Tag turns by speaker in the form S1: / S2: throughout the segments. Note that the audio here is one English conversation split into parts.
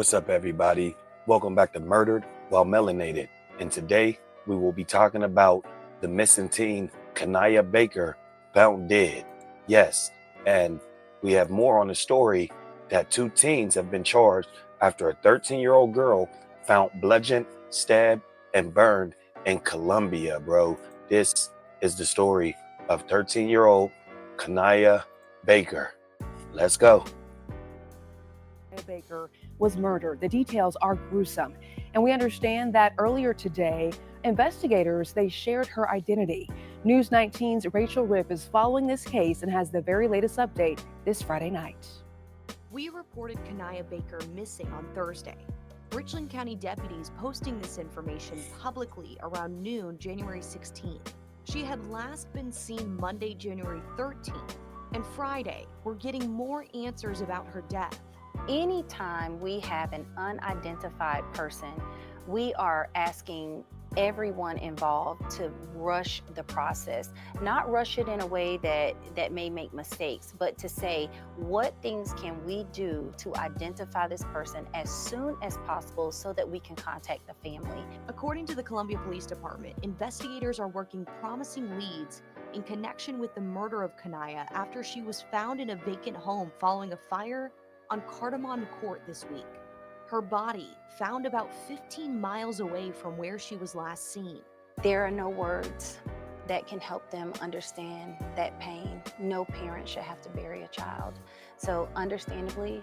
S1: What's up, everybody? Welcome back to Murdered While Melanated. And today we will be talking about the missing teen, Kaniyah Baker, found dead. Yes, and we have more on the story that two teens have been charged after a 13-year-old girl found bludgeoned, stabbed, and burned in Colombia, bro. This is the story of 13-year-old Kaniyah Baker. Let's go.
S2: Baker was murdered. The details are gruesome. And we understand that earlier today, investigators, they shared her identity. News 19's Rachel Ripp is following this case and has the very latest update this Friday night.
S3: We reported Kaniyah Baker missing on Thursday. Richland County deputies posting this information publicly around noon January 16th. She had last been seen Monday, January 13th, and Friday, we're getting more answers about her death.
S4: Anytime we have an unidentified person, we are asking everyone involved to rush the process, not rush it in a way that may make mistakes, but to say, what things can we do to identify this person as soon as possible so that we can contact the family.
S3: According to the Columbia Police Department, investigators are working promising leads in connection with the murder of Kaniyah after she was found in a vacant home following a fire on Cardamom Court this week. Her body found about 15 miles away from where she was last seen.
S4: There are no words that can help them understand that pain. No parent should have to bury a child. So understandably,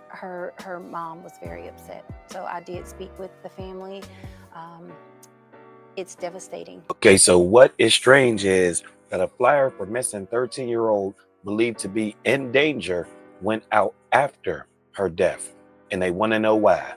S4: her mom was very upset. So I did speak with the family. It's devastating.
S1: Okay, so what is strange is that a flyer for missing 13-year-old believed to be in danger went out after her death, and they want to know why.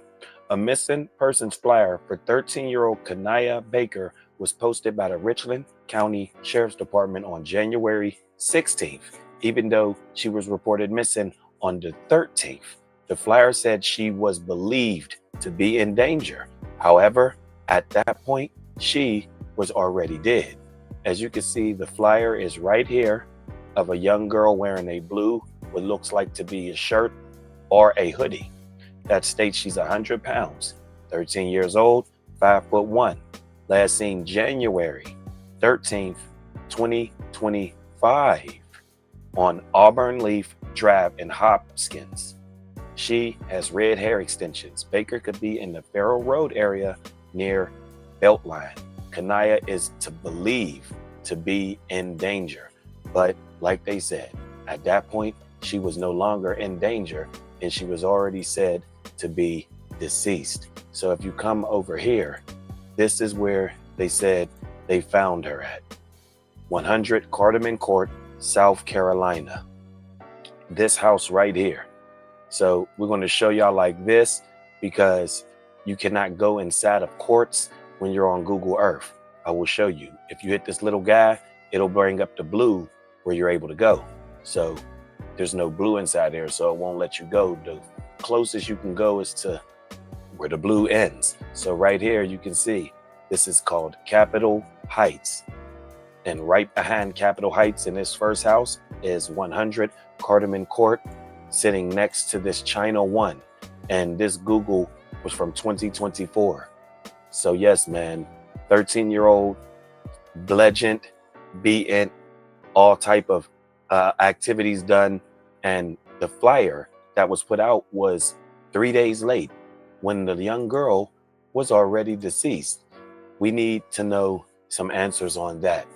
S1: A missing persons flyer for 13-year-old Kaniyah Baker was posted by the Richland County Sheriff's Department on January 16th, even though she was reported missing on the 13th. The flyer said she was believed to be in danger. However, at that point, she was already dead. As you can see, the flyer is right here of a young girl wearing a blue, what looks like to be a shirt or a hoodie that states she's 100 pounds, 13 years old, 5'1". Last seen January 13th, 2025 on Auburn Leaf Drive in Hopkins. She has red hair extensions. Baker could be in the Farrell Road area near Beltline. Kaniyah is to believe to be in danger. But like they said, at that point, she was no longer in danger and she was already said to be deceased. So if you come over here, this is where they said they found her at. 100 Cardamom Court, South Carolina. This house right here. So we're going to show y'all like this because you cannot go inside of courts when you're on Google Earth. I will show you. If you hit this little guy, it'll bring up the blue where you're able to go. So there's no blue inside there, so it won't let you go. The closest you can go is to where the blue ends. So right here, you can see this is called Capitol Heights. And right behind Capitol Heights in this first house is 100 Cardamom Court, sitting next to this China One. And this Google was from 2024. So yes, man, 13-year-old, bludgeoned, beaten, all type of activities done. And the flyer that was put out was 3 days late when the young girl was already deceased. We need to know some answers on that.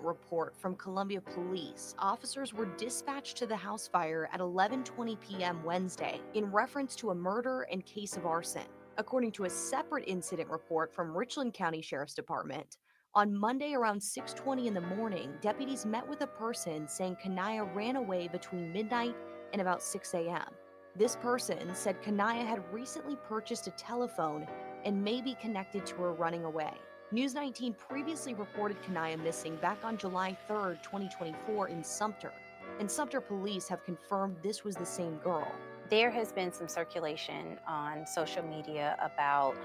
S3: Report from Columbia Police. Officers were dispatched to the house fire at 11:20 p.m. Wednesday in reference to a murder and case of arson. According to a separate incident report from Richland County Sheriff's Department, on Monday around 6:20 in the morning, deputies met with a person saying Kaniyah ran away between midnight and about 6 a.m. This person said Kaniyah had recently purchased a telephone and may be connected to her running away. News 19 previously reported Kaniyah missing back on July 3rd, 2024 in Sumter, and Sumter police have confirmed this was the same girl.
S4: There has been some circulation on social media about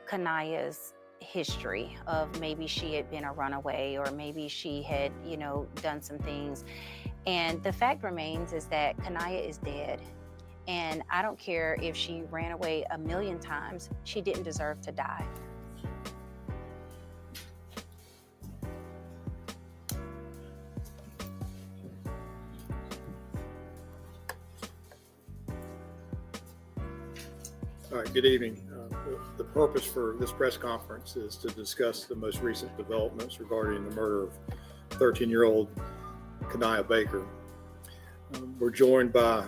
S4: Kaniyah's history of maybe she had been a runaway or maybe she had, done some things. And the fact remains is that Kaniyah is dead. And I don't care if she ran away 1,000,000 times, she didn't deserve to die.
S5: All right, good evening. The purpose for this press conference is to discuss the most recent developments regarding the murder of 13-year-old Kaniyah Baker. We're joined by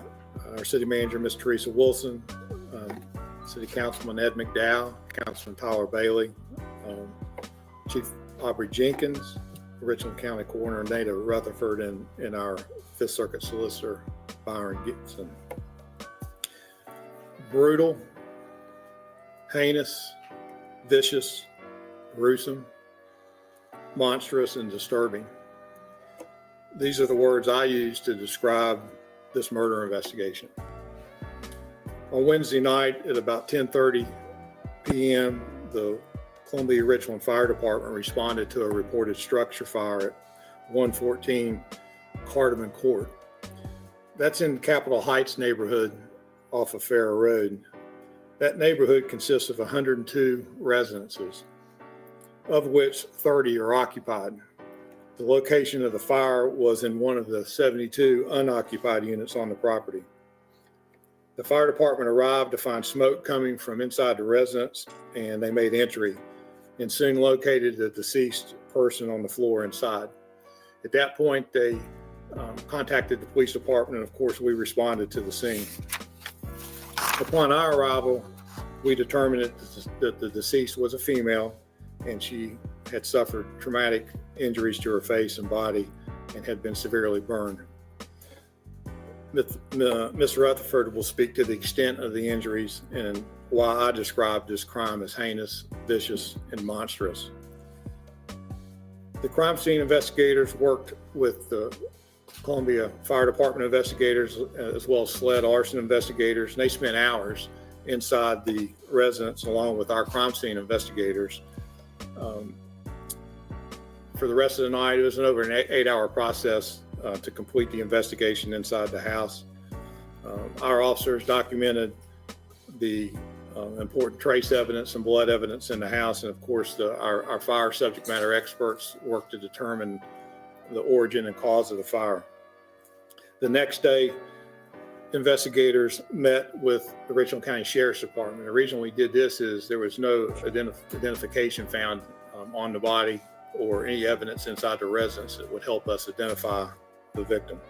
S5: our city manager, Ms. Teresa Wilson, City Councilman Ed McDowell, Councilman Tyler Bailey, Chief Aubrey Jenkins, Richland County Coroner Nada Rutherford, and our Fifth Circuit Solicitor, Byron Gibson. Brutal, heinous, vicious, gruesome, monstrous, and disturbing. These are the words I use to describe this murder investigation. On Wednesday night at about 10:30 p.m., the Columbia Richland Fire Department responded to a reported structure fire at 114 Cardamon Court. That's in Capitol Heights neighborhood off of Farrer Road. That neighborhood consists of 102 residences, of which 30 are occupied. The location of the fire was in one of the 72 unoccupied units on the property. The fire department arrived to find smoke coming from inside the residence, and they made entry and soon located the deceased person on the floor inside. At that point, they contacted the police department, and of course, we responded to the scene. Upon our arrival, we determined that the deceased was a female, and she had suffered traumatic injuries to her face and body and had been severely burned. Ms. Rutherford will speak to the extent of the injuries and why I described this crime as heinous, vicious, and monstrous. The crime scene investigators worked with the Columbia Fire Department investigators as well as SLED arson investigators, and they spent hours inside the residence along with our crime scene investigators. For the rest of the night, it was over an 8-hour process to complete the investigation inside the house. Our officers documented the important trace evidence and blood evidence in the house, and of course our fire subject matter experts worked to determine the origin and cause of the fire. The next day, investigators met with the Richland County Sheriff's Department. The reason we did this is there was no identification found on the body or any evidence inside the residence that would help us identify the victim.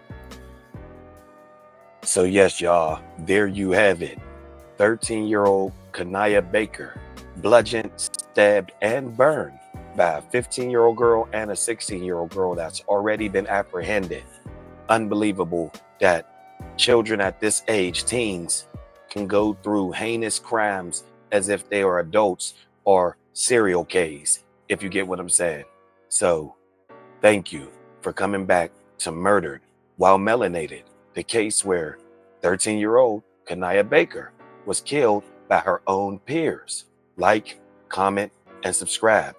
S1: So yes, y'all, there you have it. 13-year-old Kaniyah Baker, bludgeoned, stabbed, and burned by a 15-year-old girl and a 16-year-old girl that's already been apprehended. Unbelievable that children at this age, teens, can go through heinous crimes as if they are adults or serial Ks, if you get what I'm saying. So thank you for coming back to Murdered While Melanated, the case where 13-year-old Kaniyah Baker was killed by her own peers. Like, comment, and subscribe.